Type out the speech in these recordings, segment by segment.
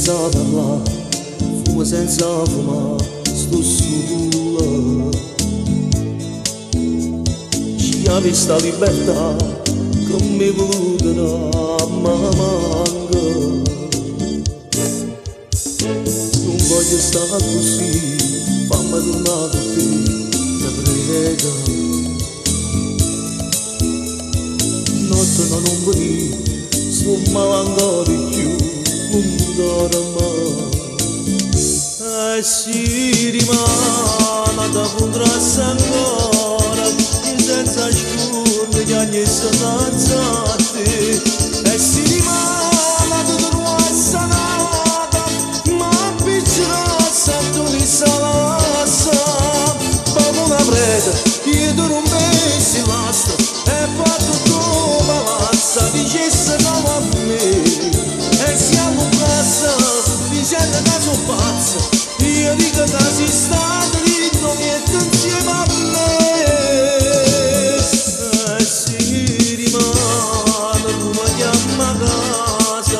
senza parlare, fumo senza fumare, sto sola. Ci ha vista libertà che mi voluta ma manca. Non voglio stare così, fammi tornare a te, ti prego. Notte non venì, sto melanconico, non dormo. E si rimane da contrasse ancora, senza scurne che ogni sonanzate. E si rimane da contrasse nata, ma appicciata tu mi salassa. Come una preda, io tu non pensi l'asta, e poi tutto palazza, dicesse no a me. E siamo in casa, dicendo che sono pazza. Io dico che si sta dritto, niente insieme a me. E si rimane, come chiama a casa,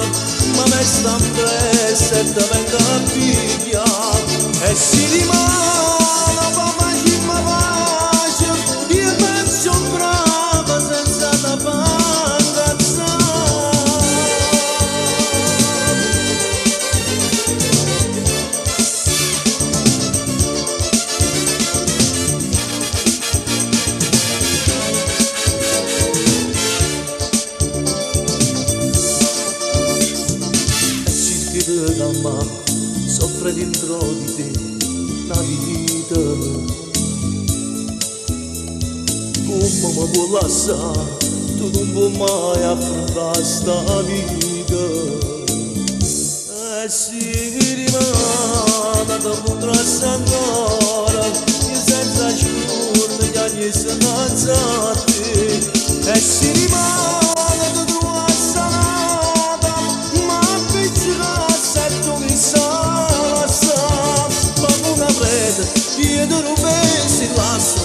ma me sta presso e te venga a pigliare. E si rimane, come chi mi piace, io penso brava senza da pangazzare. Ma soffre dentro di te la vita. Come mi può lasciare, tu non puoi mai affrontare sta vita. E si rimane da contrasse ancora, io senza scurne che ogni sonanzate. E si rimane da tua sanata, ma appiccica mi salassa, come una preda, io non pensi l'assa.